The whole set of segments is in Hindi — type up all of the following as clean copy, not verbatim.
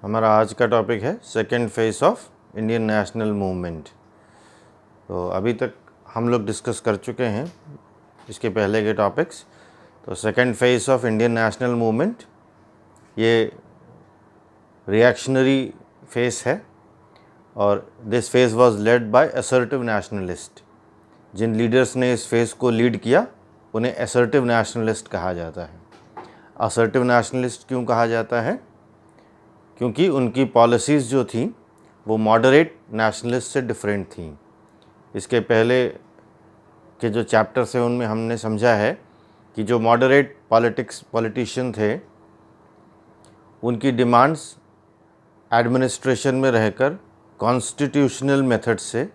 हमारा आज का टॉपिक है second phase of Indian national movement. तो अभी तक हम लोग डिस्कस कर चुके हैं इसके पहले के टॉपिक्स। तो second phase of Indian national movement ये रिएक्शनरी फेज है और this phase was led by assertive nationalist. जिन लीडर्स ने इस फेज को लीड किया उन्हें असर्टिव नेशनलिस्ट कहा जाता है। असर्टिव नेशनलिस्ट क्यों कहा जाता है? क्योंकि उनकी पॉलिसीज़ जो थी वो मॉडरेट नेशनलिस्ट से डिफरेंट थी। इसके पहले के जो चैप्टर्स हैं उनमें हमने समझा है कि जो मॉडरेट पॉलिटिशियन थे उनकी डिमांड्स एडमिनिस्ट्रेशन में रहकर कॉन्स्टिट्यूशनल मेथड से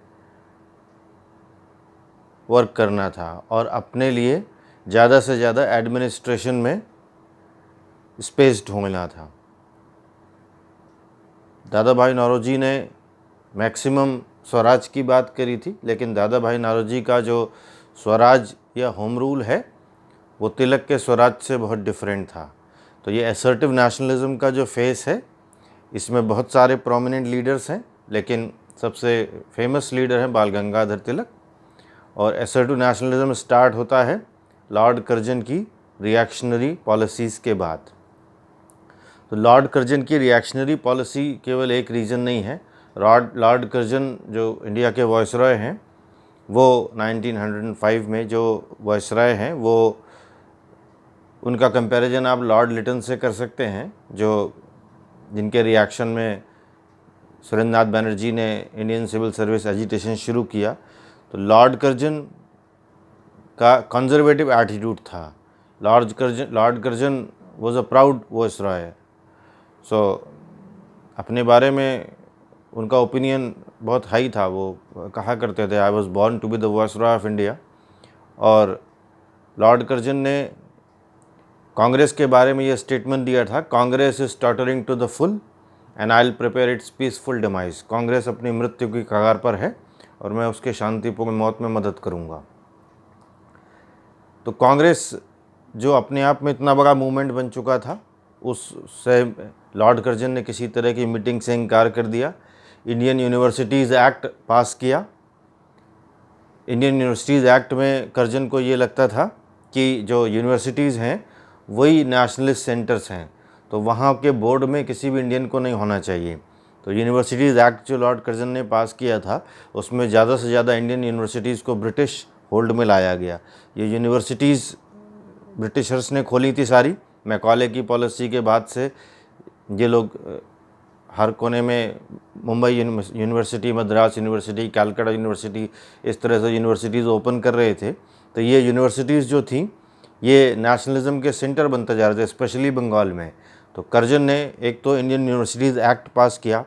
वर्क करना था और अपने लिए ज़्यादा से ज़्यादा एडमिनिस्ट्रेशन में स्पेस ढूंढना था। दादा भाई नौरोजी ने मैक्सिमम स्वराज की बात करी थी, लेकिन दादा भाई नौरोजी का जो स्वराज या होम रूल है वो तिलक के स्वराज से बहुत डिफरेंट था। तो ये असर्टिव नेशनलिज्म का जो फेस है इसमें बहुत सारे प्रोमिनेंट लीडर्स हैं, लेकिन सबसे फेमस लीडर हैं बाल गंगाधर तिलक। और असर्टिव नेशनलिज्म स्टार्ट होता है लॉर्ड कर्जन की रिएक्शनरी पॉलिसीज़ के बाद। तो लॉर्ड कर्जन की रिएक्शनरी पॉलिसी केवल एक रीज़न नहीं है। लॉर्ड कर्जन जो इंडिया के वायसरॉय हैं वो 1905 में जो वायसरॉय हैं वो उनका कंपैरिजन आप लॉर्ड लिटन से कर सकते हैं, जो जिनके रिएक्शन में सुरेंद्रनाथ बनर्जी ने इंडियन सिविल सर्विस एजिटेशन शुरू किया। तो लॉर्ड कर्जन का कंजर्वेटिव एटीट्यूड था। Lord Curzon was a proud viceroy. So अपने बारे में उनका ओपिनियन बहुत हाई था। वो कहा करते थे I was born to be the viceroy of India. और लॉर्ड कर्जन ने कांग्रेस के बारे में ये स्टेटमेंट दिया था, Congress is tottering to the fall and I will prepare its peaceful demise. Congress अपनी मृत्यु की कगार पर है और मैं उसके शांतिपूर्ण मौत में मदद करूँगा। तो कांग्रेस जो अपने आप में इतना बड़ा मूवमेंट बन चुका था उससे लॉर्ड कर्जन ने किसी तरह की मीटिंग से इनकार कर दिया। इंडियन यूनिवर्सिटीज़ एक्ट पास किया। इंडियन यूनिवर्सिटीज़ एक्ट में कर्जन को ये लगता था कि जो यूनिवर्सिटीज़ हैं वही नेशनलिस्ट सेंटर्स हैं, तो वहाँ के बोर्ड में किसी भी इंडियन को नहीं होना चाहिए। तो यूनिवर्सिटीज़ एक्ट जो लॉर्ड कर्जन ने पास किया था उसमें ज़्यादा से ज़्यादा इंडियन यूनिवर्सिटीज़ को ब्रिटिश होल्ड में लाया गया। ये यूनिवर्सिटीज़ ब्रिटिशर्स ने खोली थी सारी। मैकॉले की पॉलिसी के बाद से ये लोग हर कोने में Mumbai university, Madras university, Calcutta university, इस तरह से यूनिवर्सिटीज़ ओपन कर रहे थे। तो ये यूनिवर्सिटीज़ जो थी ये नेशनलिज्म के सेंटर बनते जा रहे थे, स्पेशली बंगाल में। तो कर्जन ने एक तो इंडियन यूनिवर्सिटीज़ एक्ट पास किया,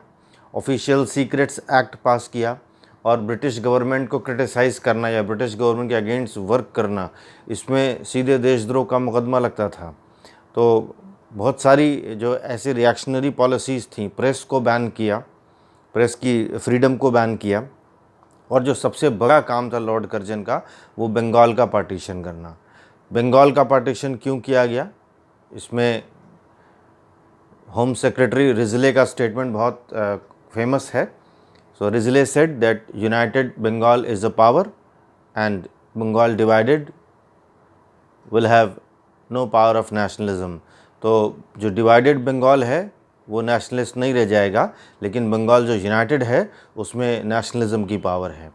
ऑफिशियल सीक्रेट्स एक्ट पास किया और ब्रिटिश गवर्नमेंट को क्रिटिसाइज़ करना या ब्रिटिश गवर्नमेंट के अगेंस्ट वर्क करना, इसमें सीधे देशद्रोह का मुकदमा लगता था। तो बहुत सारी जो ऐसी रिएक्शनरी पॉलिसीज़ थी, प्रेस को बैन किया, प्रेस की फ्रीडम को बैन किया। और जो सबसे बड़ा काम था लॉर्ड कर्जन का वो बंगाल का पार्टीशन करना। बंगाल का पार्टीशन क्यों किया गया? इसमें होम सेक्रेटरी रिजले का स्टेटमेंट बहुत फेमस है। So Risley said that united Bengal is a power and Bengal divided will have no power of nationalism. तो जो डिवाइडेड बंगाल है वो नेशनलिस्ट नहीं रह जाएगा, लेकिन बंगाल जो यूनाइटेड है उसमें नेशनलिज्म की पावर है।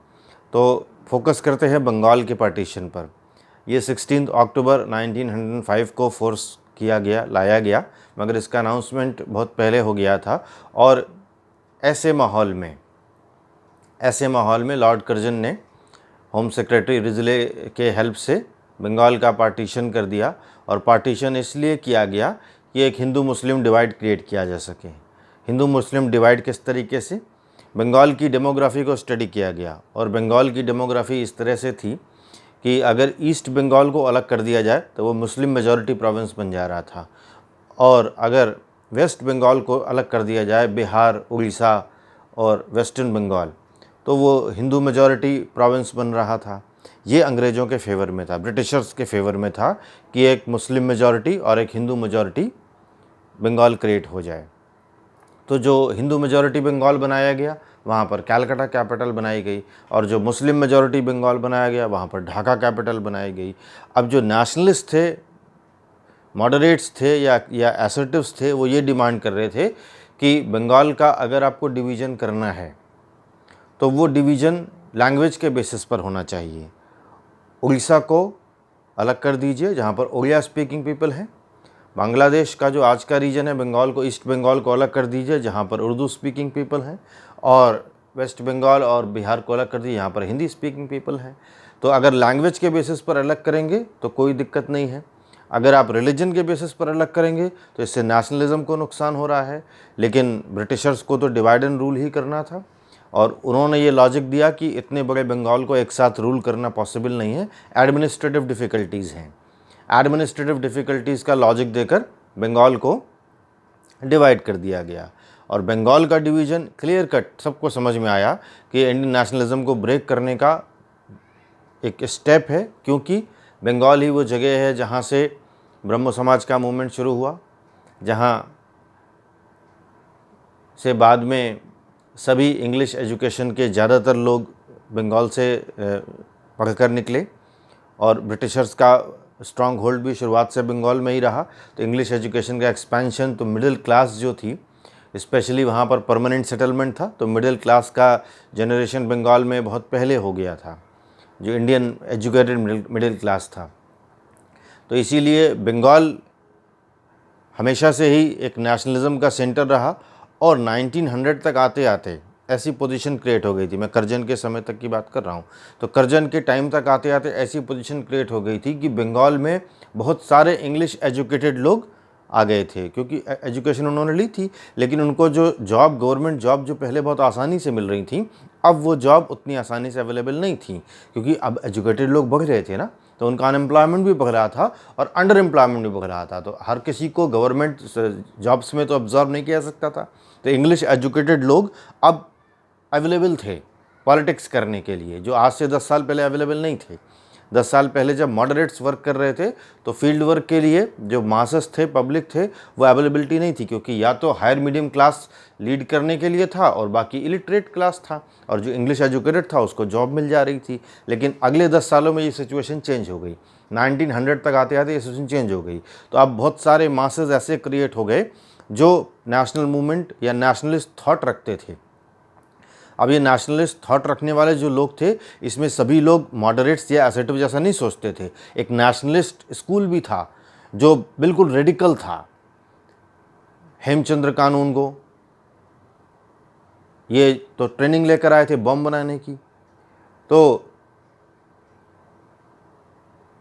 तो फोकस करते हैं बंगाल के पार्टीशन पर। ये 16 अक्टूबर 1905 को फोर्स किया गया, लाया गया, मगर इसका अनाउंसमेंट बहुत पहले हो गया था। और ऐसे माहौल में लॉर्ड कर्जन ने होम सेक्रेटरी रिजले के हेल्प से बंगाल का पार्टीशन कर दिया। और पार्टीशन इसलिए किया गया कि एक हिंदू मुस्लिम डिवाइड क्रिएट किया जा सके। हिंदू मुस्लिम डिवाइड किस तरीके से? बंगाल की डेमोग्राफी को स्टडी किया गया और बंगाल की डेमोग्राफी इस तरह से थी कि अगर ईस्ट बंगाल को अलग कर दिया जाए तो वो मुस्लिम मेजॉरिटी प्रोविंस बन जा रहा था, और अगर वेस्ट बंगाल को अलग कर दिया जाए, बिहार, उड़ीसा और वेस्टर्न बंगाल, तो वो हिंदू मेजॉरिटी प्रोविंस बन रहा था। ये अंग्रेज़ों के फेवर में था, ब्रिटिशर्स के फेवर में था कि एक मुस्लिम मेजॉरिटी और एक हिंदू मेजॉरिटी बंगाल क्रिएट हो जाए। तो जो हिंदू मेजॉरिटी बंगाल बनाया गया वहाँ पर कैलकाटा कैपिटल बनाई गई, और जो मुस्लिम मेजॉरिटी बंगाल बनाया गया वहाँ पर ढाका कैपिटल बनाई गई। अब जो नेशनलिस्ट थे, मॉडरेट्स थे या एसर्टिव्स थे, वो ये डिमांड कर रहे थे कि बंगाल का अगर आपको डिवीज़न करना है तो वो डिवीज़न लैंग्वेज के बेसिस पर होना चाहिए। उड़ीसा को अलग कर दीजिए जहाँ पर ओडिया स्पीकिंग पीपल हैं, बांग्लादेश का जो आज का रीजन है बंगाल को, ईस्ट बंगाल को अलग कर दीजिए जहाँ पर उर्दू स्पीकिंग पीपल हैं, और वेस्ट बंगाल और बिहार को अलग कर दीजिए यहाँ पर हिंदी स्पीकिंग पीपल हैं। तो अगर लैंग्वेज के बेसिस पर अलग करेंगे तो कोई दिक्कत नहीं है, अगर आप रिलीजन के बेसिस पर अलग करेंगे तो इससे नेशनलिज्म को नुकसान हो रहा है। लेकिन ब्रिटिशर्स को तो डिवाइड एंड रूल ही करना था, और उन्होंने ये लॉजिक दिया कि इतने बड़े बंगाल को एक साथ रूल करना पॉसिबल नहीं है, एडमिनिस्ट्रेटिव डिफ़िकल्टीज़ हैं। एडमिनिस्ट्रेटिव डिफ़िकल्टीज़ का लॉजिक देकर बंगाल को डिवाइड कर दिया गया, और बंगाल का डिवीज़न क्लियर कट सबको समझ में आया कि इंडियन नेशनलिज्म को ब्रेक करने का एक स्टेप है, क्योंकि बंगाल ही वो जगह है जहाँ से ब्रह्मो समाज का मूवमेंट शुरू हुआ, जहाँ से बाद में सभी इंग्लिश एजुकेशन के ज़्यादातर लोग बंगाल से पढ़कर निकले, और ब्रिटिशर्स का स्ट्रॉन्ग होल्ड भी शुरुआत से बंगाल में ही रहा। तो इंग्लिश एजुकेशन का एक्सपेंशन, तो मिडिल क्लास जो थी, स्पेशली वहाँ पर परमानेंट सेटलमेंट था, तो मिडिल क्लास का जनरेशन बंगाल में बहुत पहले हो गया था, जो इंडियन एजुकेटेड मिडिल क्लास था। तो इसीलिए बंगाल हमेशा से ही एक नेशनलिज्म का सेंटर रहा, और 1900 तक आते आते ऐसी पोजीशन क्रिएट हो गई थी, मैं करजन के समय तक की बात कर रहा हूँ, तो करजन के टाइम तक आते आते ऐसी पोजीशन क्रिएट हो गई थी कि बंगाल में बहुत सारे इंग्लिश एजुकेटेड लोग आ गए थे, क्योंकि एजुकेशन उन्होंने ली थी, लेकिन उनको जो जॉब, गवर्नमेंट जॉब जो पहले बहुत आसानी से मिल रही थी, अब वो जॉब उतनी आसानी से अवेलेबल नहीं थी, क्योंकि अब एजुकेटेड लोग बढ़ रहे थे ना, तो उनका अनएम्प्लॉयमेंट भी बढ़ रहा था और अंडर एम्प्लॉयमेंट भी बढ़ रहा था। तो हर किसी को गवर्नमेंट जॉब्स में तो ऑब्जॉर्व नहीं किया सकता था, तो इंग्लिश एजुकेटेड लोग अब अवेलेबल थे पॉलिटिक्स करने के लिए, जो आज से 10 साल पहले अवेलेबल नहीं थे। 10 साल पहले जब मॉडरेट्स वर्क कर रहे थे तो फील्ड वर्क के लिए जो मासेस थे, पब्लिक थे, वो अवेलेबिलिटी नहीं थी, क्योंकि या तो हायर मीडियम क्लास लीड करने के लिए था और बाकी इलिटरेट क्लास था, और जो इंग्लिश एजुकेटेड था उसको जॉब मिल जा रही थी। लेकिन अगले 10 सालों में ये सिचुएशन चेंज हो गई, 1900 तक आते आते ये सिचुएशन चेंज हो गई। तो अब बहुत सारे मासेस ऐसे क्रिएट हो गए जो नेशनल मूवमेंट या नेशनलिस्ट थॉट रखते थे। अब ये नेशनलिस्ट थॉट रखने वाले जो लोग थे, इसमें सभी लोग मॉडरेट्स या असर्टिव जैसा नहीं सोचते थे। एक नेशनलिस्ट स्कूल भी था जो बिल्कुल रेडिकल था। हेमचंद्र कानून को ये तो ट्रेनिंग लेकर आए थे बम बनाने की, तो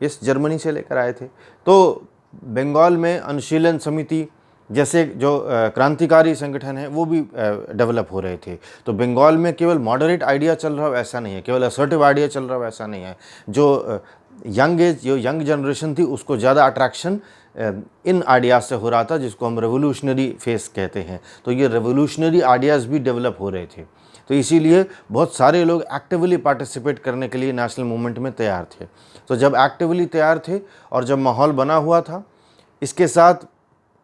इस जर्मनी से लेकर आए थे। तो बंगाल में अनुशीलन समिति जैसे जो क्रांतिकारी संगठन है वो भी डेवलप हो रहे थे। तो बंगाल में केवल मॉडरेट आइडिया चल रहा हो ऐसा नहीं है, केवल असर्टिव आइडिया चल रहा हो ऐसा नहीं है। जो यंग जनरेशन थी उसको ज़्यादा अट्रैक्शन इन आइडियाज़ से हो रहा था, जिसको हम रेवोल्यूशनरी फेस कहते हैं। तो ये रेवोल्यूशनरी आइडियाज़ भी डेवलप हो रहे थे, तो इसीलिए बहुत सारे लोग एक्टिवली पार्टिसिपेट करने के लिए नेशनल मूवमेंट में तैयार थे। तो जब एक्टिवली तैयार थे और जब माहौल बना हुआ था, इसके साथ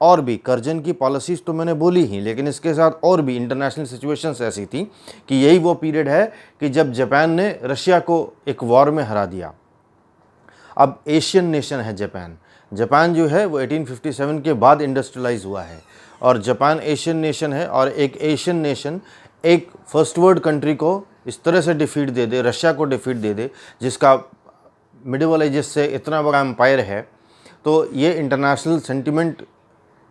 और भी करजन की पॉलिसीज़ तो मैंने बोली ही, लेकिन इसके साथ और भी इंटरनेशनल सिचुएशंस ऐसी थी कि यही वो पीरियड है कि जब जापान ने रशिया को एक वॉर में हरा दिया। अब एशियन नेशन है जापान। जापान जो है वो 1857 के बाद इंडस्ट्रियलाइज हुआ है, और जापान एशियन नेशन है, और एक एशियन नेशन एक फर्स्ट वर्ल्ड कंट्री को इस तरह से डिफीट दे दे, रशिया को डिफीट दे दे, जिसका मिडिवल एजेस से इतना बड़ा एम्पायर है, तो ये इंटरनेशनल सेंटिमेंट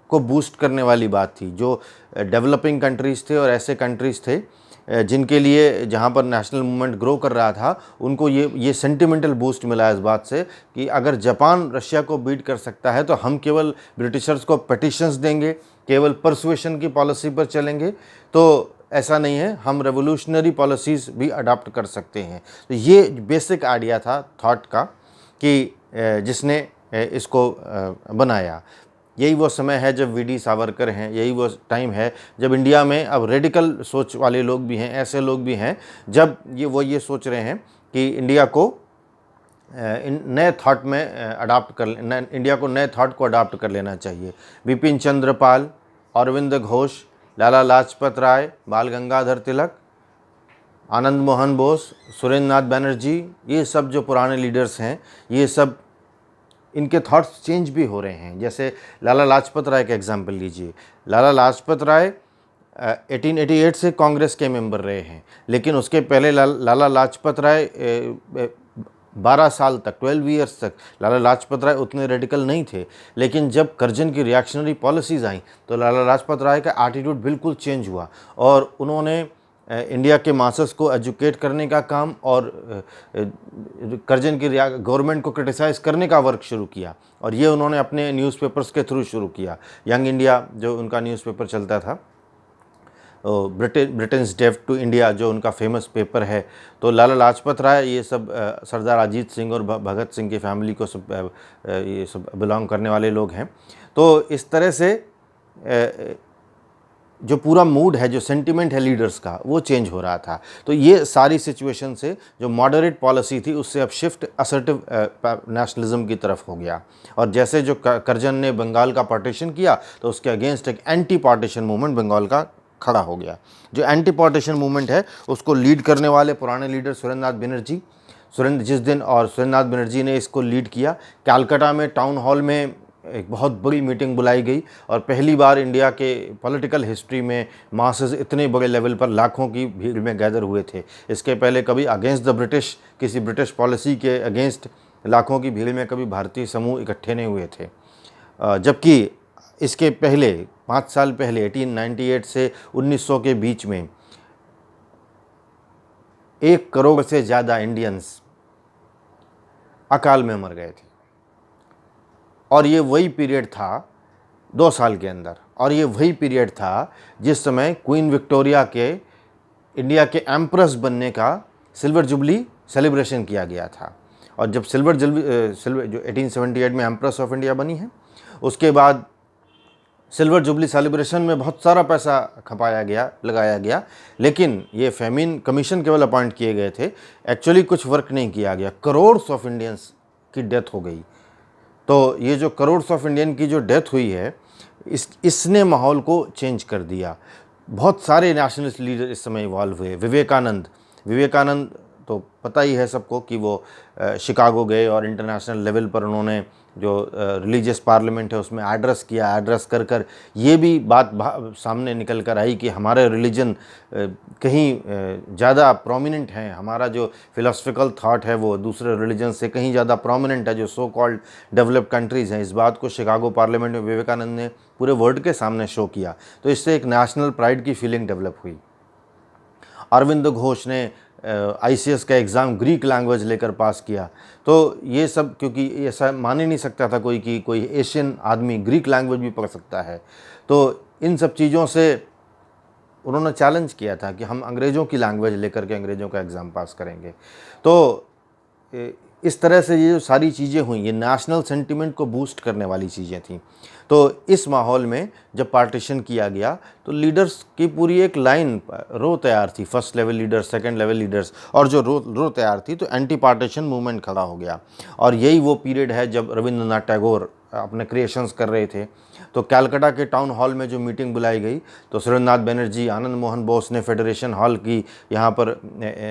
को बूस्ट करने वाली बात थी। जो डेवलपिंग कंट्रीज़ थे और ऐसे कंट्रीज़ थे जिनके लिए जहाँ पर नेशनल मूवमेंट ग्रो कर रहा था, उनको ये सेंटिमेंटल बूस्ट मिला इस बात से कि अगर जापान रशिया को बीट कर सकता है तो हम केवल ब्रिटिशर्स को पिटिशंस देंगे, केवल परसुएशन की पॉलिसी पर चलेंगे, तो ऐसा नहीं है, हम रेवोल्यूशनरी पॉलिसीज़ भी अडॉप्ट कर सकते हैं। तो ये बेसिक आइडिया था थॉट का कि जिसने इसको बनाया। यही वो समय है जब वीडी सावरकर हैं, यही वो टाइम है जब इंडिया में अब रेडिकल सोच वाले लोग भी हैं, ऐसे लोग भी हैं जब ये सोच रहे हैं कि इंडिया को नए थॉट में अडॉप्ट कर इंडिया को नए थॉट को अडॉप्ट कर लेना चाहिए। बिपिन चंद्र पाल, अरविंद घोष, लाला लाजपत राय, बाल गंगाधर तिलक, आनंद मोहन बोस, सुरेंद्र नाथ बनर्जी, ये सब जो पुराने लीडर्स हैं, ये सब इनके थॉट्स चेंज भी हो रहे हैं। जैसे लाला लाजपत राय का एग्जाम्पल लीजिए। लाला लाजपत राय 1888 से कांग्रेस के मेंबर रहे हैं, लेकिन उसके पहले लाला लाजपत राय 12 साल तक, 12 ईयर्स तक लाला लाजपत राय उतने रेडिकल नहीं थे। लेकिन जब करजन की रिएक्शनरी पॉलिसीज़ आई तो लाला लाजपत राय का एटीट्यूड बिल्कुल चेंज हुआ और उन्होंने इंडिया के मासस को एजुकेट करने का काम और करजन की गवर्नमेंट को क्रिटिसाइज़ करने का वर्क शुरू किया। और ये उन्होंने अपने न्यूज़पेपर्स के थ्रू शुरू किया। यंग इंडिया जो उनका न्यूज़पेपर चलता था, ब्रिटेन्स डेफ टू इंडिया जो उनका फेमस पेपर है, तो लाला लाजपत राय ये सब सरदार अजीत सिंह और भगत सिंह की फैमिली को सब ये सब बिलोंग करने वाले लोग हैं। तो इस तरह से जो पूरा मूड है, जो सेंटिमेंट है लीडर्स का, वो चेंज हो रहा था। तो ये सारी सिचुएशन से जो मॉडरेट पॉलिसी थी उससे अब शिफ्ट असर्टिव नेशनलिज्म की तरफ हो गया। और जैसे जो करजन ने बंगाल का पार्टीशन किया तो उसके अगेंस्ट एक एंटी पार्टीशन मूवमेंट बंगाल का खड़ा हो गया। जो एंटी पार्टीशन मूवमेंट है उसको लीड करने वाले पुराने लीडर सुरेंद्र नाथ बनर्जी, सुरेंद्र नाथ बनर्जी ने इसको लीड किया। कलकत्ता में टाउन हॉल में एक बहुत बड़ी मीटिंग बुलाई गई और पहली बार इंडिया के पॉलिटिकल हिस्ट्री में मासेस इतने बड़े लेवल पर लाखों की भीड़ में गैदर हुए थे। इसके पहले कभी अगेंस्ट द ब्रिटिश, किसी ब्रिटिश पॉलिसी के अगेंस्ट लाखों की भीड़ में कभी भारतीय समूह इकट्ठे नहीं हुए थे। जबकि इसके पहले 5 साल पहले 1898 से 1900 के बीच में 1 करोड़ से ज़्यादा इंडियंस अकाल में मर गए थे। और ये वही पीरियड था 2 साल के अंदर, और ये वही पीरियड था जिस समय क्वीन विक्टोरिया के इंडिया के एम्प्रेस बनने का सिल्वर जुबली सेलिब्रेशन किया गया था। और जब सिल्वर जो 1878 में एम्प्रेस ऑफ इंडिया बनी है, उसके बाद सिल्वर जुबली सेलिब्रेशन में बहुत सारा पैसा खपाया गया, लगाया गया, लेकिन ये फेमिन कमीशन केवल अपॉइंट किए गए थे। एक्चुअली कुछ वर्क नहीं किया गया। करोड़्स ऑफ इंडियंस की डेथ हो गई। तो ये जो करोड़्स ऑफ इंडियन की जो डेथ हुई है, इसने माहौल को चेंज कर दिया। बहुत सारे नेशनलिस्ट लीडर इस समय इवॉल्व हुए। विवेकानंद तो पता ही है सबको कि वो शिकागो गए और इंटरनेशनल लेवल पर उन्होंने जो रिलीजियस पार्लियामेंट है उसमें एड्रेस किया। एड्रेस कर कर ये भी बात सामने निकल कर आई कि हमारे रिलीजन कहीं ज़्यादा प्रोमिनेंट हैं, हमारा जो फिलोसफिकल थाट है वो दूसरे रिलीजन से कहीं ज़्यादा प्रोमिनेंट है जो सो कॉल्ड डेवलप्ड कंट्रीज़ हैं। इस बात को शिकागो पार्लियामेंट में विवेकानंद ने पूरे वर्ल्ड के सामने शो किया। तो इससे एक नेशनल प्राइड की फीलिंग डेवलप हुई। अरविंद घोष ने ICS का एग्ज़ाम ग्रीक लैंग्वेज लेकर पास किया। तो ये सब, क्योंकि ऐसा मान ही नहीं सकता था कोई कि कोई एशियन आदमी ग्रीक लैंग्वेज भी पढ़ सकता है। तो इन सब चीज़ों से उन्होंने चैलेंज किया था कि हम अंग्रेज़ों की लैंग्वेज लेकर के अंग्रेज़ों का एग्ज़ाम पास करेंगे। तो इस तरह से ये जो सारी चीज़ें हुई, ये नेशनल सेंटिमेंट को बूस्ट करने वाली चीज़ें थी। तो इस माहौल में जब पार्टीशन किया गया तो लीडर्स की पूरी एक लाइन, रो तैयार थी। First level leaders, second level leaders, और जो रो तैयार थी, तो एंटी पार्टीशन मूवमेंट खड़ा हो गया। और यही वो पीरियड है जब रविंद्रनाथ टैगोर अपने क्रिएशंस कर रहे थे। तो कलकत्ता के टाउन हॉल में जो मीटिंग बुलाई गई, तो सुरेंद्र नाथ बनर्जी, आनंद मोहन बोस ने फेडरेशन हॉल की यहाँ पर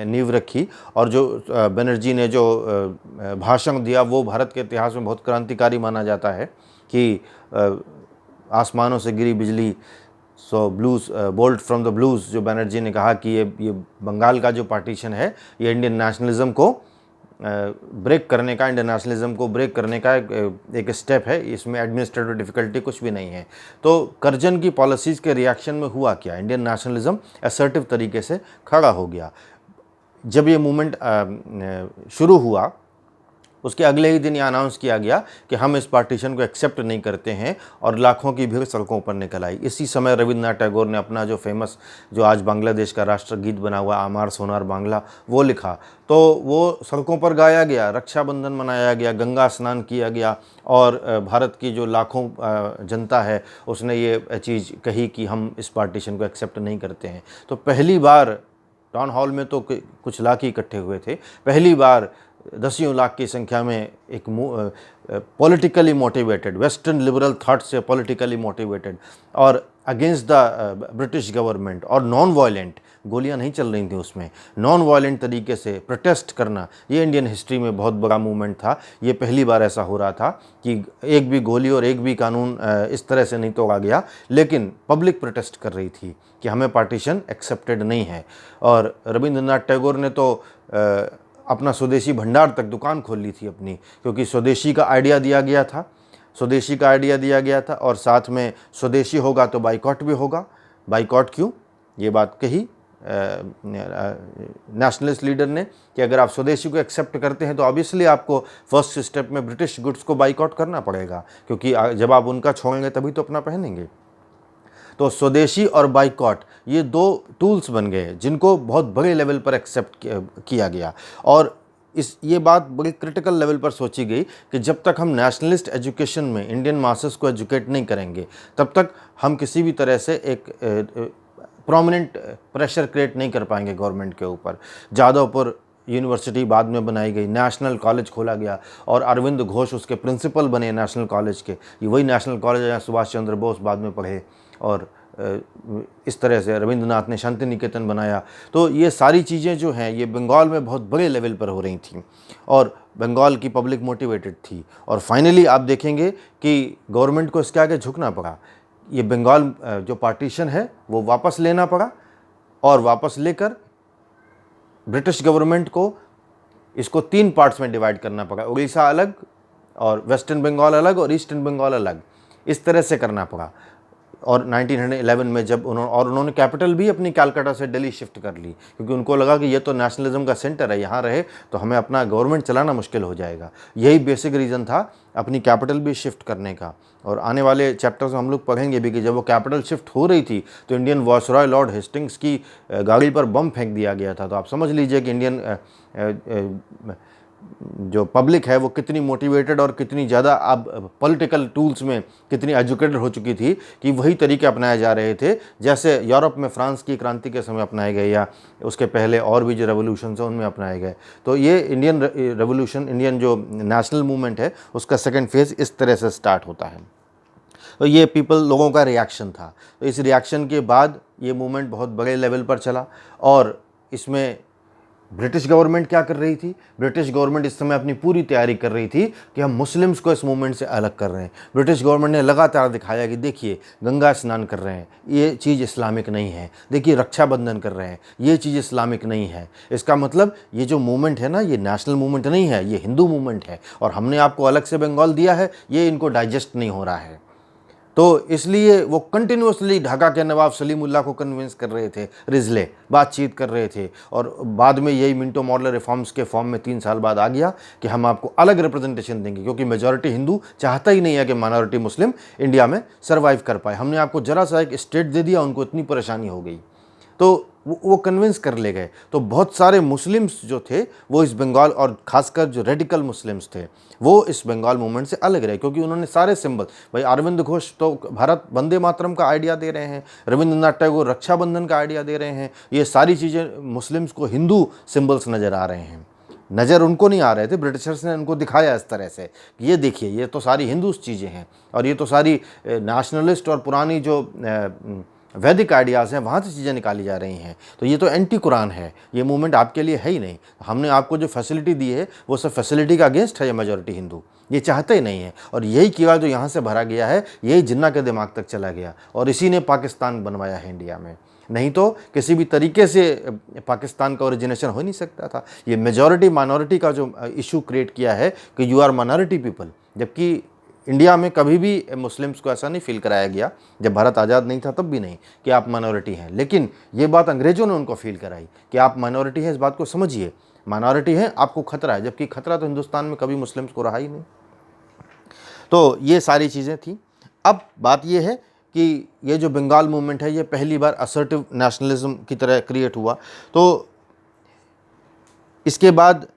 नींव रखी। और जो बनर्जी ने जो भाषण दिया वो भारत के इतिहास में बहुत क्रांतिकारी माना जाता है कि आसमानों से गिरी बिजली, so blues bolt from the blues. जो बनर्जी ने कहा कि ये बंगाल का जो पार्टीशन है ये इंडियन नेशनलिज्म को ब्रेक करने का, इंडियन नेशनलिज्म को ब्रेक करने का एक स्टेप है। इसमें एडमिनिस्ट्रेटिव डिफ़िकल्टी कुछ भी नहीं है। तो करजन की पॉलिसीज़ के रिएक्शन में हुआ क्या, इंडियन नेशनलिज्म असर्टिव तरीके से खड़ा हो गया। जब ये मूवमेंट शुरू हुआ उसके अगले ही दिन ये अनाउंस किया गया कि हम इस पार्टीशन को एक्सेप्ट नहीं करते हैं, और लाखों की भीड़ सड़कों पर निकल आई। इसी समय रविंद्रनाथ टैगोर ने अपना जो फेमस, जो आज बांग्लादेश का राष्ट्रगीत बना हुआ आमार सोनार बांग्ला, वो लिखा। तो वो सड़कों पर गाया गया, रक्षाबंधन मनाया गया, गंगा स्नान किया गया, और भारत की जो लाखों जनता है उसने ये चीज़ कही कि हम इस पार्टीशन को एक्सेप्ट नहीं करते हैं। तो पहली बार टाउन हॉल में तो कुछ लाख ही इकट्ठे हुए थे, पहली बार दसियों लाख की संख्या में एक politically motivated, western liberal thought से पॉलिटिकली मोटिवेटेड और अगेंस्ट द ब्रिटिश गवर्नमेंट, और नॉन वायलेंट, गोलियां नहीं चल रही थी उसमें, नॉन वायलेंट तरीके से प्रोटेस्ट करना, ये इंडियन हिस्ट्री में बहुत बड़ा मूवमेंट था। ये पहली बार ऐसा हो रहा था कि एक भी गोली और एक भी कानून इस तरह से नहीं तोड़ा गया, लेकिन पब्लिक प्रोटेस्ट कर रही थी कि हमें पार्टीशन एक्सेप्टेड नहीं है। और रविंद्रनाथ टैगोर ने तो अपना स्वदेशी भंडार तक दुकान खोल ली थी अपनी, क्योंकि स्वदेशी का आइडिया दिया गया था, स्वदेशी का आइडिया दिया गया था, और साथ में स्वदेशी होगा तो बाइकॉट भी होगा। बाइकॉट क्यों, ये बात कही नेशनलिस्ट लीडर ने कि अगर आप स्वदेशी को एक्सेप्ट करते हैं तो ऑब्वियसली आपको फर्स्ट स्टेप में ब्रिटिश गुड्स को बाइकआउट करना पड़ेगा, क्योंकि जब आप उनका छोड़ेंगे तभी तो अपना पहनेंगे। तो स्वदेशी और बाइकॉट ये दो टूल्स बन गए जिनको बहुत बड़े लेवल पर एक्सेप्ट किया गया। और ये बात बड़ी क्रिटिकल लेवल पर सोची गई कि जब तक हम नेशनलिस्ट एजुकेशन में इंडियन मासेस को एजुकेट नहीं करेंगे, तब तक हम किसी भी तरह से एक प्रोमिनेंट प्रेशर क्रिएट नहीं कर पाएंगे गवर्नमेंट के ऊपर। जादवपुर यूनिवर्सिटी बाद में बनाई गई, नेशनल कॉलेज खोला गया, और अरविंद घोष उसके प्रिंसिपल बने नेशनल कॉलेज के। ये वही नेशनल कॉलेज जहाँ सुभाष चंद्र बोस बाद में पढ़े, और इस तरह से रविंद्रनाथ ने शांति निकेतन बनाया। तो ये सारी चीज़ें जो हैं ये बंगाल में बहुत बड़े लेवल पर हो रही थी, और बंगाल की पब्लिक मोटिवेटेड थी। और फाइनली आप देखेंगे कि गवर्नमेंट को इसके आगे झुकना पड़ा। ये बंगाल जो पार्टीशन है वो वापस लेना पड़ा, और वापस लेकर ब्रिटिश गवर्नमेंट को इसको 3 पार्ट्स में डिवाइड करना पड़ा। उड़ीसा अलग, और वेस्टर्न बंगाल अलग, और ईस्टर्न बंगाल अलग, इस तरह से करना पड़ा। और 1911 में जब उन्होंने कैपिटल भी अपनी कलकत्ता से दिल्ली शिफ्ट कर ली, क्योंकि उनको लगा कि ये तो नेशनलिज्म का सेंटर है, यहाँ रहे तो हमें अपना गवर्नमेंट चलाना मुश्किल हो जाएगा। यही बेसिक रीज़न था अपनी कैपिटल भी शिफ्ट करने का। और आने वाले चैप्टर्स में हम लोग पढ़ेंगे भी कि जब वो कैपिटल शिफ्ट हो रही थी तो इंडियन वायसरॉय लॉर्ड हेस्टिंग्स की गाड़ी पर बम फेंक दिया गया था। तो आप समझ लीजिए कि इंडियन जो पब्लिक है वो कितनी मोटिवेटेड और कितनी ज़्यादा अब पॉलिटिकल टूल्स में कितनी एजुकेटेड हो चुकी थी कि वही तरीके अपनाए जा रहे थे जैसे यूरोप में फ्रांस की क्रांति के समय अपनाए गए, या उसके पहले और भी जो रेवोल्यूशन है उनमें अपनाए गए। तो ये इंडियन रेवोल्यूशन, इंडियन जो नेशनल मूवमेंट है उसका सेकेंड फेज़ इस तरह से स्टार्ट होता है। तो ये लोगों का रिएक्शन था। तो इस रिएक्शन के बाद ये मूवमेंट बहुत बड़े लेवल पर चला, और इसमें ब्रिटिश गवर्नमेंट क्या कर रही थी? ब्रिटिश गवर्नमेंट इस समय अपनी पूरी तैयारी कर रही थी कि हम मुस्लिम्स को इस मूवमेंट से अलग कर रहे हैं। ब्रिटिश गवर्नमेंट ने लगातार दिखाया कि देखिए गंगा स्नान कर रहे हैं, ये चीज़ इस्लामिक नहीं है, देखिए रक्षाबंधन कर रहे हैं, ये चीज़ इस्लामिक नहीं है। इसका मतलब ये जो मूवमेंट है ना, ये नेशनल मूवमेंट नहीं है, ये हिंदू मूवमेंट है, और हमने आपको अलग से बंगाल दिया है, ये इनको डाइजेस्ट नहीं हो रहा है। तो इसलिए वो कंटिन्यूसली ढाका के नवाब सलीमुल्लाह को कन्विंस कर रहे थे, रिजले बातचीत कर रहे थे, और बाद में यही मिंटो मॉडलर रिफॉर्म्स के फॉर्म में 3 साल बाद आ गया कि हम आपको अलग रिप्रेजेंटेशन देंगे, क्योंकि मेजॉरिटी हिंदू चाहता ही नहीं है कि माइनॉरिटी मुस्लिम इंडिया में सर्वाइव कर पाए। हमने आपको जरा सा एक स्टेट दे दिया, उनको इतनी परेशानी हो गई, तो वो कन्विंस कर ले गए। तो बहुत सारे मुस्लिम्स जो थे वो इस बंगाल, और ख़ासकर जो रेडिकल मुस्लिम्स थे वो इस बंगाल मूवमेंट से अलग रहे, क्योंकि उन्होंने सारे सिंबल, भाई अरविंद घोष तो भारत वंदे मातरम का आइडिया दे रहे हैं, रविंद्रनाथ टैगोर रक्षाबंधन का आइडिया दे रहे हैं, ये सारी चीज़ें मुस्लिम्स को हिंदू सिंबल्स नज़र आ रहे हैं। नज़र उनको नहीं आ रहे थे, ब्रिटिशर्स ने उनको दिखाया इस तरह से कि ये देखिए ये तो सारी हिंदू चीज़ें हैं, और ये तो सारी नेशनलिस्ट और पुरानी जो वैदिक आइडियाज़ हैं वहाँ से चीज़ें निकाली जा रही हैं। तो ये तो एंटी कुरान है, ये मूवमेंट आपके लिए है ही नहीं। हमने आपको जो फैसिलिटी दी है वो सब फैसिलिटी का अगेंस्ट है। ये मेजॉरिटी हिंदू ये चाहते ही नहीं है, और यही कीड़ा जो यहाँ से भरा गया है यही जिन्ना के दिमाग तक चला गया, और इसी ने पाकिस्तान बनवाया है इंडिया में। नहीं तो किसी भी तरीके से पाकिस्तान का ओरिजिनेशन हो नहीं सकता था। ये मेजॉरिटी माइनॉरिटी का जो इशू क्रिएट किया है कि यू आर माइनॉरिटी पीपल, जबकि इंडिया में कभी भी मुस्लिम्स को ऐसा नहीं फील कराया गया, जब भारत आज़ाद नहीं था तब भी नहीं, कि आप माइनॉरिटी हैं। लेकिन ये बात अंग्रेज़ों ने उनको फील कराई कि आप माइनॉरिटी हैं, इस बात को समझिए, माइनॉरिटी है, आपको खतरा है, जबकि खतरा तो हिंदुस्तान में कभी मुस्लिम्स को रहा ही नहीं। तो ये सारी चीज़ें थी। अब बात ये है कि ये जो बंगाल मूवमेंट है ये पहली बार असर्टिव नेशनलिज्म की तरह क्रिएट हुआ। तो इसके बाद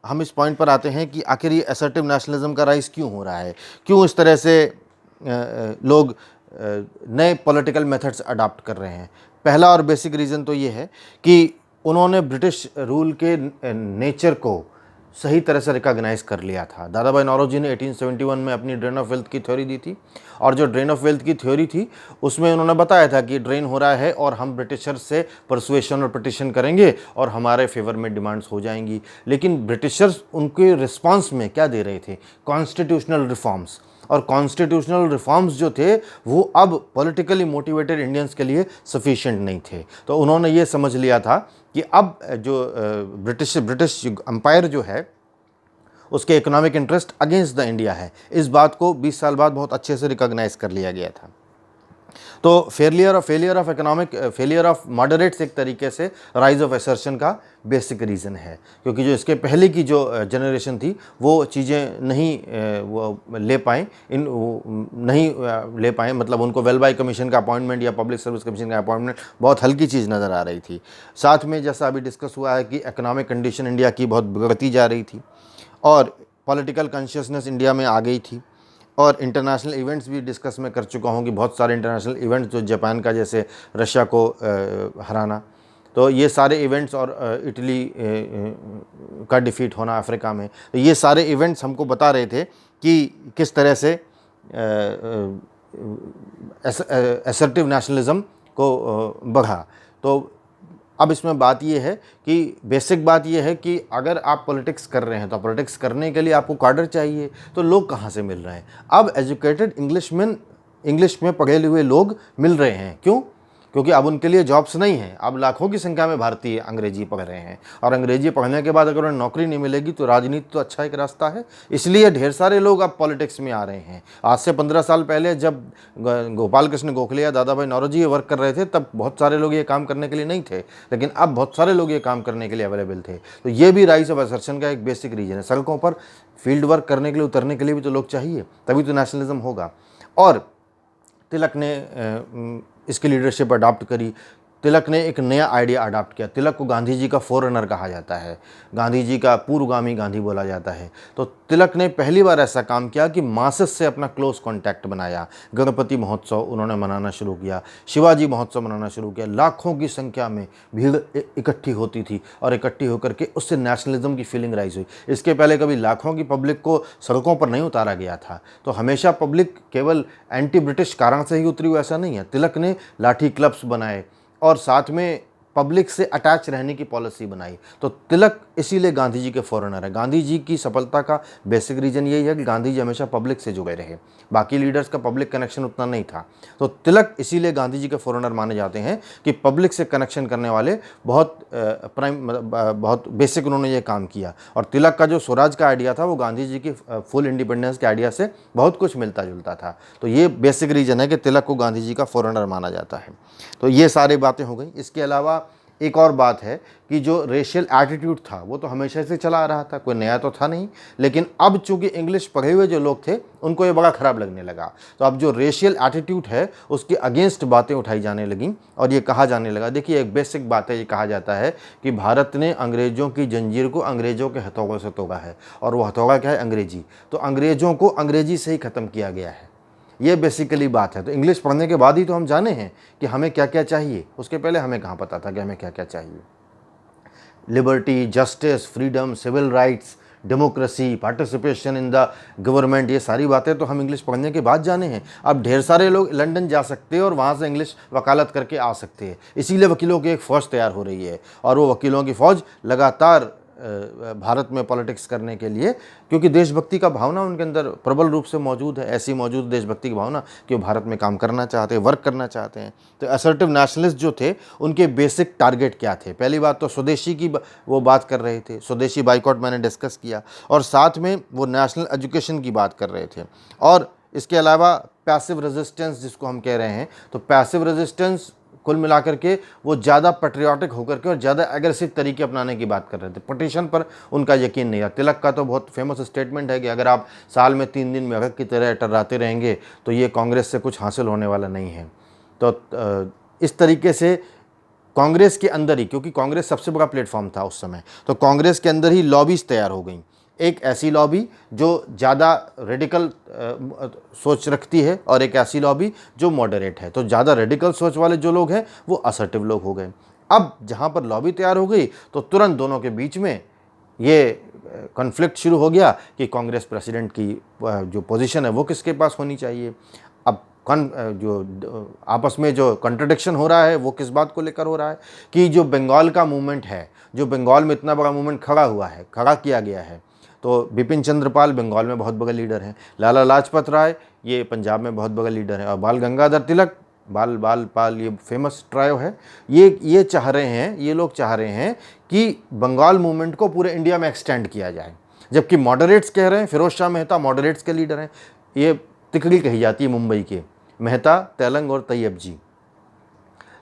हम इस पॉइंट पर आते हैं कि आखिर ये असर्टिव नेशनलिज्म का राइज क्यों हो रहा है, क्यों इस तरह से लोग नए पॉलिटिकल मेथड्स अडॉप्ट कर रहे हैं। पहला और बेसिक रीज़न तो ये है कि उन्होंने ब्रिटिश रूल के नेचर को सही तरह से रिकॉग्नाइज कर लिया था। दादा भाई नौरोजी ने 1871 में अपनी ड्रेन ऑफ वेल्थ की थ्योरी दी थी, और जो ड्रेन ऑफ वेल्थ की थ्योरी थी उसमें उन्होंने बताया था कि ड्रेन हो रहा है और हम ब्रिटिशर्स से परसुएशन और पिटिशन करेंगे और हमारे फेवर में डिमांड्स हो जाएंगी। लेकिन ब्रिटिशर्स उनके रिस्पांस में क्या दे रहे थे? Constitutional reforms. और कॉन्स्टिट्यूशनल रिफॉर्म्स जो थे वो अब पॉलिटिकली मोटिवेटेड इंडियंस के लिए सफिशिएंट नहीं थे। तो उन्होंने ये समझ लिया था कि अब जो ब्रिटिश एम्पायर जो है उसके economic interest against the India है। इस बात को 20 साल बाद बहुत अच्छे से रिकॉग्नाइज कर लिया गया था। तो फेलियर ऑफ मॉडरेट्स एक तरीके से राइज ऑफ असर्शन का बेसिक रीज़न है, क्योंकि जो इसके पहले की जो जनरेशन थी वो चीज़ें नहीं ले पाए, मतलब उनको वेलबाई कमीशन का अपॉइंटमेंट या पब्लिक सर्विस कमीशन का अपॉइंटमेंट बहुत हल्की चीज़ नज़र आ रही थी। साथ में जैसा अभी डिस्कस हुआ है कि इकोनॉमिक कंडीशन इंडिया की बहुत बिगड़ती जा रही थी और पॉलिटिकल कॉन्शियसनेस इंडिया में आ गई थी, और इंटरनेशनल इवेंट्स भी डिस्कस मैं कर चुका हूँ कि बहुत सारे इंटरनेशनल इवेंट्स जो जापान का, जैसे रशिया को हराना, तो ये सारे इवेंट्स, और इटली का डिफीट होना अफ्रीका में, तो ये सारे इवेंट्स हमको बता रहे थे कि किस तरह से असर्टिव नेशनलिज्म को बढ़ा। तो अब इसमें बात ये है कि बेसिक बात ये है कि अगर आप पॉलिटिक्स कर रहे हैं तो पॉलिटिक्स करने के लिए आपको कैडर चाहिए, तो लोग कहाँ से मिल रहे हैं? अब एजुकेटेड इंग्लिश में पढ़े हुए लोग मिल रहे हैं। क्यों? क्योंकि अब उनके लिए जॉब्स नहीं हैं। अब लाखों की संख्या में भारतीय अंग्रेजी पढ़ रहे हैं, और अंग्रेजी पढ़ने के बाद अगर उन्हें नौकरी नहीं मिलेगी तो राजनीति तो अच्छा एक रास्ता है। इसलिए ढेर सारे लोग अब पॉलिटिक्स में आ रहे हैं। आज से 15 साल पहले जब गोपाल कृष्ण गोखले या दादा भाई नौरोजी ये वर्क कर रहे थे तब बहुत सारे लोग ये काम करने के लिए नहीं थे, लेकिन अब बहुत सारे लोग ये काम करने के लिए अवेलेबल थे। तो ये भी राइज ऑफ असर्शन का एक बेसिक रीजन है। सड़कों पर फील्ड वर्क करने के लिए, उतरने के लिए भी तो लोग चाहिए, तभी तो नेशनलिज्म होगा। और तिलक ने इसकी लीडरशिप अडॉप्ट करी। तिलक ने एक नया आइडिया अडॉप्ट किया। तिलक को गांधी जी का फोररनर कहा जाता है, गांधी जी का पूर्वगामी गांधी बोला जाता है। तो तिलक ने पहली बार ऐसा काम किया कि मासेस से अपना क्लोज कांटेक्ट बनाया। गणपति महोत्सव उन्होंने मनाना शुरू किया, शिवाजी महोत्सव मनाना शुरू किया। लाखों की संख्या में भीड़ इकट्ठी होती थी, और इकट्ठी होकर के उससे नेशनलिज्म की फीलिंग राइज हुई। इसके पहले कभी लाखों की पब्लिक को सड़कों पर नहीं उतारा गया था। तो हमेशा पब्लिक केवल एंटी ब्रिटिश कारण से ही उतरी हुई ऐसा नहीं है। तिलक ने लाठी क्लब्स बनाए और साथ में पब्लिक से अटैच रहने की पॉलिसी बनाई। तो तिलक इसीलिए गांधी जी के फॉरेनर है। गांधी जी की सफलता का बेसिक रीज़न यही है कि गांधी जी हमेशा पब्लिक से जुड़े रहे। बाकी लीडर्स का पब्लिक कनेक्शन उतना नहीं था। तो तिलक इसीलिए गांधी जी के फॉरेनर माने जाते हैं कि पब्लिक से कनेक्शन करने वाले बहुत बेसिक उन्होंने ये काम किया। और तिलक का जो स्वराज का आइडिया था वो गांधी जी की फुल इंडिपेंडेंस के आइडिया से बहुत कुछ मिलता जुलता था। तो ये बेसिक रीज़न है कि तिलक को गांधी जी का फॉरेनर माना जाता है। तो ये सारी बातें हो गई। इसके अलावा एक और बात है कि जो रेशियल एटीट्यूड था वो तो हमेशा से चला आ रहा था, कोई नया तो था नहीं, लेकिन अब चूंकि इंग्लिश पढ़े हुए जो लोग थे उनको ये बड़ा ख़राब लगने लगा। तो अब जो रेशियल एटीट्यूड है उसके अगेंस्ट बातें उठाई जाने लगीं, और ये कहा जाने लगा, देखिए एक बेसिक बात है, ये कहा जाता है कि भारत ने अंग्रेज़ों की जंजीर को अंग्रेज़ों के हथौड़ों से तोड़ा है, और वो हथौड़ा क्या है? अंग्रेजी। तो अंग्रेज़ों को अंग्रेजी से ही ख़त्म किया गया है। ये बेसिकली बात है। तो इंग्लिश पढ़ने के बाद ही तो हम जाने हैं कि हमें क्या क्या चाहिए। उसके पहले हमें कहाँ पता था कि हमें क्या क्या चाहिए? Liberty, justice, freedom, civil rights, democracy, participation in the government, ये सारी बातें तो हम इंग्लिश पढ़ने के बाद जाने हैं। अब ढेर सारे लोग लंदन जा सकते हैं और वहाँ से इंग्लिश वकालत करके आ सकते हैं। इसीलिए वकीलों की एक फ़ौज तैयार हो रही है, और वो वकीलों की फ़ौज लगातार भारत में पॉलिटिक्स करने के लिए, क्योंकि देशभक्ति का भावना उनके अंदर प्रबल रूप से मौजूद है। ऐसी मौजूद देशभक्ति की भावना कि वो भारत में काम करना चाहते हैं, वर्क करना चाहते हैं। तो असर्टिव नेशनलिस्ट जो थे उनके बेसिक टारगेट क्या थे? पहली बात तो स्वदेशी की वो बात कर रहे थे, स्वदेशी बाइकआउट मैंने डिस्कस किया, और साथ में वो नेशनल एजुकेशन की बात कर रहे थे। और इसके अलावा पैसिव रेजिस्टेंस जिसको हम कह रहे हैं, तो पैसिव रेजिस्टेंस कुल मिलाकर के वो ज़्यादा पेट्रियाटिक होकर के और ज़्यादा एग्रेसिव तरीके अपनाने की बात कर रहे थे। पिटीशन पर उनका यकीन नहीं था। तिलक का तो बहुत फेमस स्टेटमेंट है कि अगर आप साल में 3 दिन मेढक की तरह टर्राते रहेंगे तो ये कांग्रेस से कुछ हासिल होने वाला नहीं है। तो इस तरीके से कांग्रेस के अंदर ही, क्योंकि कांग्रेस सबसे बड़ा प्लेटफॉर्म था उस समय, तो कांग्रेस के अंदर ही लॉबीज तैयार हो गई। एक ऐसी लॉबी जो ज़्यादा रेडिकल सोच रखती है, और एक ऐसी लॉबी जो मॉडरेट है। तो ज़्यादा रेडिकल सोच वाले जो लोग हैं वो असर्टिव लोग हो गए। अब जहाँ पर लॉबी तैयार हो गई तो तुरंत दोनों के बीच में ये कॉन्फ्लिक्ट शुरू हो गया कि कांग्रेस प्रेसिडेंट की जो पोजीशन है वो किसके पास होनी चाहिए। अब जो आपस में जो कंट्रडिक्शन हो रहा है वो किस बात को लेकर हो रहा है कि जो बंगाल का मूवमेंट है, जो बंगाल में इतना बड़ा मूवमेंट खड़ा हुआ है, खड़ा किया गया है, तो बिपिन चंद्र पाल बंगाल में बहुत बड़े लीडर हैं, लाला लाजपत राय ये पंजाब में बहुत बड़े लीडर हैं, और बाल गंगाधर तिलक, बाल बाल पाल ये फेमस ट्रायो है, ये चाह रहे हैं, ये लोग चाह रहे हैं कि बंगाल मूवमेंट को पूरे इंडिया में एक्सटेंड किया जाए। जबकि मॉडरेट्स कह रहे हैं, फिरोज शाह मेहता मॉडरेट्स के लीडर हैं, ये तिकड़ी कही जाती है मुंबई के, मेहता, तेलंग और तैयब जी।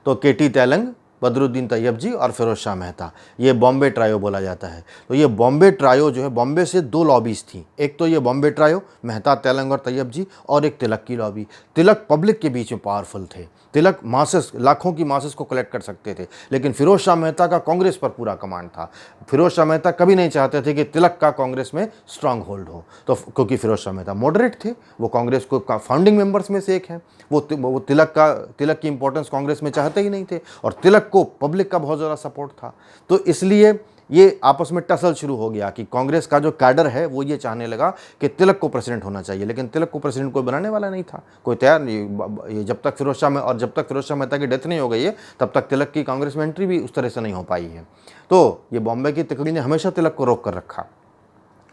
तो केटी तेलंग, बदरुद्दीन तैयब जी और फिरोज शाह मेहता, ये बॉम्बे ट्रायो बोला जाता है। तो ये बॉम्बे ट्रायो जो है, बॉम्बे से दो लॉबीज़ थी, एक तो ये बॉम्बे ट्रायो मेहता, तेलंग और तैयब जी, और एक तिलक की लॉबी। तिलक पब्लिक के बीच में पावरफुल थे, तिलक मासेस, लाखों की मासेस को कलेक्ट कर सकते थे, लेकिन फिरोज शाह मेहता का कांग्रेस पर पूरा कमांड था। फिरोज शाह मेहता कभी नहीं चाहते थे कि तिलक का कांग्रेस में स्ट्रांग होल्ड हो, तो क्योंकि फिरोज शाह मेहता मॉडरेट थे, वो कांग्रेस को फाउंडिंग मेंबर्स में से एक हैं, वो तिलक की इंपॉर्टेंस कांग्रेस में चाहते ही नहीं थे, और तिलक को पब्लिक का बहुत ज़्यादा सपोर्ट था। तो इसलिए ये आपस में टसल शुरू हो गया कि कांग्रेस का जो कैडर है वो ये चाहने लगा कि तिलक को प्रेसिडेंट होना चाहिए, लेकिन तिलक को प्रेसिडेंट कोई बनाने वाला नहीं था, कोई तैयार नहीं। ये जब तक फिरोज शाह मेहता की डेथ नहीं हो गई है तब तक तिलक की कांग्रेस में एंट्री भी उस तरह से नहीं हो पाई है। तो ये बॉम्बे की तिकड़ी ने हमेशा तिलक को रोक कर रखा।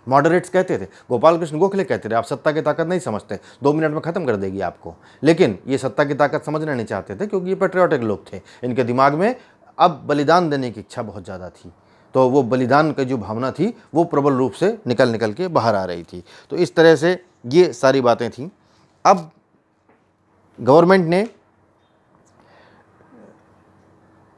मॉडरेट्स कहते थे, गोपाल कृष्ण गोखले कहते थे, आप सत्ता की ताकत नहीं समझते, 2 मिनट में ख़त्म कर देगी आपको। लेकिन ये सत्ता की ताकत समझना नहीं चाहते थे, क्योंकि ये पेट्रियाटिक लोग थे, इनके दिमाग में अब बलिदान देने की इच्छा बहुत ज़्यादा थी। तो वो बलिदान की जो भावना थी वो प्रबल रूप से निकल के बाहर आ रही थी। तो इस तरह से ये सारी बातें थीं। अब गवर्नमेंट ने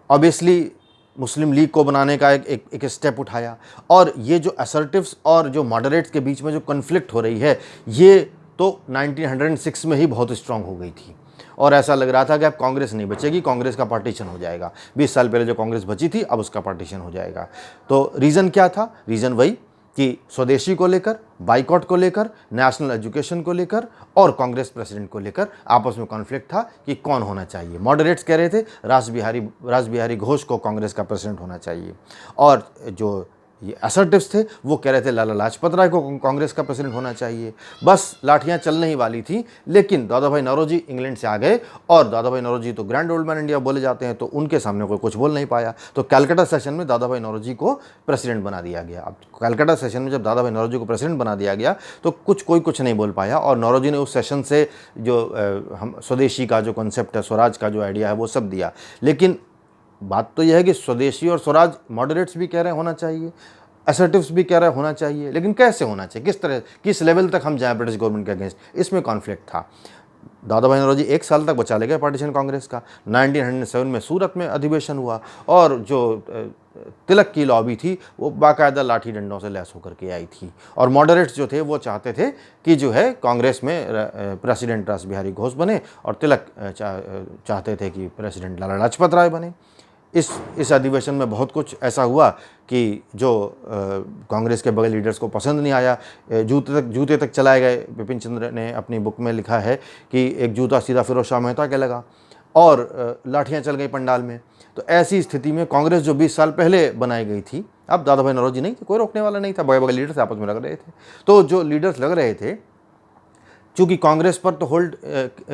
ऑब्वियसली मुस्लिम लीग को बनाने का एक स्टेप उठाया, और ये जो असर्टिव्स और जो मॉडरेट्स के बीच में जो कन्फ्लिक्ट हो रही है, ये तो 1906 में ही बहुत स्ट्रांग हो गई थी, और ऐसा लग रहा था कि अब कांग्रेस नहीं बचेगी, कांग्रेस का पार्टीशन हो जाएगा। 20 साल पहले जो कांग्रेस बची थी अब उसका पार्टीशन हो जाएगा। तो रीज़न क्या था? रीज़न वही कि स्वदेशी को लेकर, बाइकॉट को लेकर, नेशनल एजुकेशन को लेकर और कांग्रेस प्रेसिडेंट को लेकर आपस में कॉन्फ्लिक्ट था कि कौन होना चाहिए। मॉडरेट्स कह रहे थे रास बिहारी घोष को कांग्रेस का प्रेसिडेंट होना चाहिए, और जो ये असर्टिव्स थे वो कह रहे थे लाला लाजपत राय को कांग्रेस का प्रेसिडेंट होना चाहिए। बस लाठियां चलने ही वाली थी, लेकिन दादा भाई नौरोजी इंग्लैंड से आ गए, और दादा भाई नौरोजी तो ग्रैंड ओल्ड मैन इंडिया बोले जाते हैं, तो उनके सामने कोई कुछ बोल नहीं पाया। तो कैलकाटा सेशन में दादा भाई नौरोजी को प्रेसिडेंट बना दिया गया। अब कैलकाटा सेशन में जब दादा भाई नौरोजी को प्रेसिडेंट बना दिया गया तो कोई कुछ नहीं बोल पाया, और नौरोजी ने उस सेशन से जो हम स्वदेशी का जो कॉन्सेप्ट है, स्वराज का जो आइडिया है, वो सब दिया। लेकिन बात तो यह है कि स्वदेशी और स्वराज मॉडरेट्स भी कह रहे होना चाहिए, असर्टिव्स भी कह रहे होना चाहिए, लेकिन कैसे होना चाहिए, किस तरह, किस लेवल तक हम जाएं ब्रिटिश गवर्नमेंट के अगेंस्ट, इसमें कॉन्फ्लिक्ट था। दादा भाई नौरोजी 1 साल तक बचा ले गए पार्टीशन कांग्रेस का। 1907 में सूरत में अधिवेशन हुआ, और जो तिलक की लॉबी थी वो बाकायदा लाठी डंडों से लैस होकर के आई थी, और मॉडरेट्स जो थे वो चाहते थे कि जो है कांग्रेस में प्रेसिडेंट रास बिहारी घोष बने, और तिलक चाहते थे कि प्रेसिडेंट लाला लाजपत राय बने। इस अधिवेशन में बहुत कुछ ऐसा हुआ कि जो कांग्रेस के बड़े लीडर्स को पसंद नहीं आया। जूते तक चलाए गए। बिपिन चंद्र ने अपनी बुक में लिखा है कि एक जूता सीधा फिरोज शाह मेहता के लगा, और लाठियां चल गई पंडाल में। तो ऐसी स्थिति में कांग्रेस जो 20 साल पहले बनाई गई थी, अब दादा भाई नौरोजी नहीं थे, कोई रोकने वाला नहीं था, बड़े बड़े लीडर्स आपस में लग रहे थे। तो जो लीडर्स लग रहे थे, चूँकि कांग्रेस पर तो होल्ड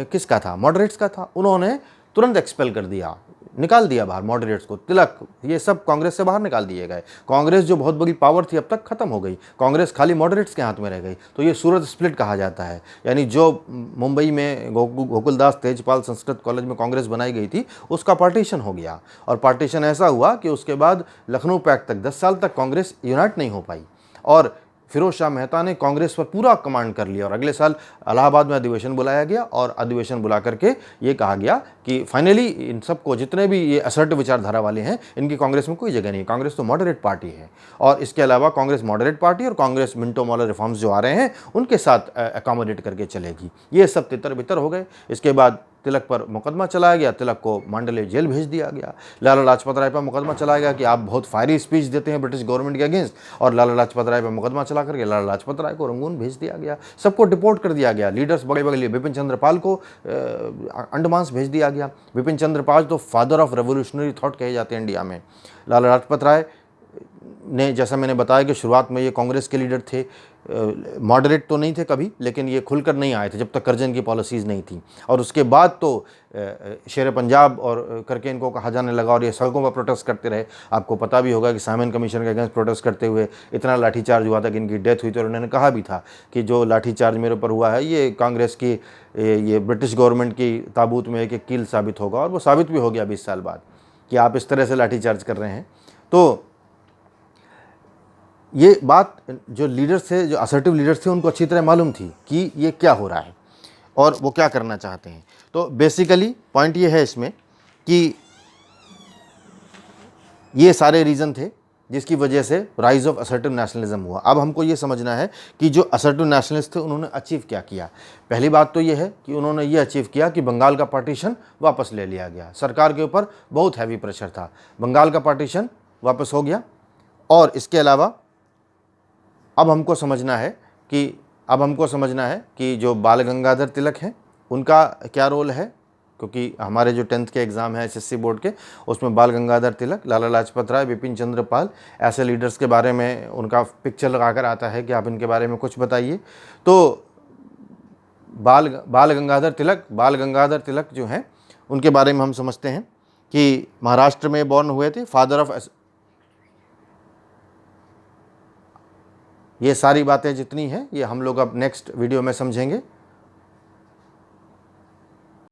किसका था? मॉडरेट्स का था। उन्होंने तुरंत एक्सपेल कर दिया, निकाल दिया बाहर मॉडरेट्स को, तिलक, ये सब कांग्रेस से बाहर निकाल दिए गए। कांग्रेस जो बहुत बड़ी पावर थी अब तक खत्म हो गई, कांग्रेस खाली मॉडरेट्स के हाथ में रह गई। तो ये सूरत स्प्लिट कहा जाता है, यानी जो मुंबई में गोकुलदास तेजपाल संस्कृत कॉलेज में कांग्रेस बनाई गई थी उसका पार्टीशन हो गया, और पार्टीशन ऐसा हुआ कि उसके बाद लखनऊ पैक्ट तक 10 साल तक कांग्रेस यूनाइट नहीं हो पाई, और फिरोज शाह मेहता ने कांग्रेस पर पूरा कमांड कर लिया। और अगले साल इलाहाबाद में अधिवेशन बुलाया गया, और अधिवेशन बुला करके ये कहा गया कि फाइनली इन सबको, जितने भी ये असर्टिव विचारधारा वाले हैं, इनकी कांग्रेस में कोई जगह नहीं है, कांग्रेस तो मॉडरेट पार्टी है। और इसके अलावा कांग्रेस मॉडरेट पार्टी और कांग्रेस मिंटो मॉलर रिफॉर्म्स जो आ रहे हैं उनके साथ अकोमोडेट करके चलेगी। ये सब तितर बितर हो गए। इसके बाद तिलक पर मुकदमा चलाया गया, तिलक को मांडले जेल भेज दिया गया। लाला लाजपत राय पर मुकदमा चलाया गया कि आप बहुत फायरी स्पीच देते हैं ब्रिटिश गवर्नमेंट के अगेंस्ट, और लाला लाजपत राय पर मुकदमा चला करके लाला लाजपत राय को रंगून भेज दिया गया, सबको डिपोर्ट कर दिया गया। लीडर्स बड़े बड़े, बिपिन चंद्र पाल को अंडमान भेज दिया गया। बिपिन चंद्र पाल तो फादर ऑफ रेवोल्यूशनरी थॉट कहे जाते हैं इंडिया में। लाला लाजपत राय ने, जैसा मैंने बताया कि शुरुआत में ये कांग्रेस के लीडर थे, मॉडरेट तो नहीं थे कभी, लेकिन ये खुलकर नहीं आए थे जब तक करजन की पॉलिसीज़ नहीं थी। और उसके बाद तो शेर पंजाब और करके इनको कहा जाने लगा और ये सड़कों पर प्रोटेस्ट करते रहे। आपको पता भी होगा कि साइमन कमीशन के अगेंस्ट प्रोटेस्ट करते हुए इतना लाठीचार्ज हुआ था कि इनकी डेथ हुई थी। और उन्होंने कहा भी था कि जो लाठीचार्ज मेरे ऊपर हुआ है ये कांग्रेस की, ये ब्रिटिश गवर्नमेंट की ताबूत में एक कील साबित होगा। और वो साबित भी हो गया 20 साल बाद कि आप इस तरह से लाठीचार्ज कर रहे हैं। तो ये बात जो लीडर्स थे, जो असर्टिव लीडर्स थे, उनको अच्छी तरह मालूम थी कि ये क्या हो रहा है और वो क्या करना चाहते हैं। तो बेसिकली पॉइंट ये है इसमें कि ये सारे रीज़न थे जिसकी वजह से राइज ऑफ असर्टिव नेशनलिज्म हुआ। अब हमको ये समझना है कि जो असर्टिव नेशनलिस्ट थे उन्होंने अचीव क्या किया। पहली बात तो ये है कि उन्होंने ये अचीव किया कि बंगाल का पार्टीशन वापस ले लिया गया। सरकार के ऊपर बहुत हैवी प्रेशर था, बंगाल का पार्टीशन वापस हो गया। और इसके अलावा अब हमको समझना है कि जो बाल गंगाधर तिलक हैं उनका क्या रोल है, क्योंकि हमारे जो 10th के एग्ज़ाम है SSC बोर्ड के, उसमें बाल गंगाधर तिलक, लाला लाजपत राय, बिपिन चंद्र पाल, ऐसे लीडर्स के बारे में उनका पिक्चर लगाकर आता है कि आप इनके बारे में कुछ बताइए। तो बाल गंगाधर तिलक जो हैं उनके बारे में हम समझते हैं कि महाराष्ट्र में बॉर्न हुए थे, फादर ऑफ, ये सारी बातें जितनी हैं ये हम लोग अब नेक्स्ट वीडियो में समझेंगे।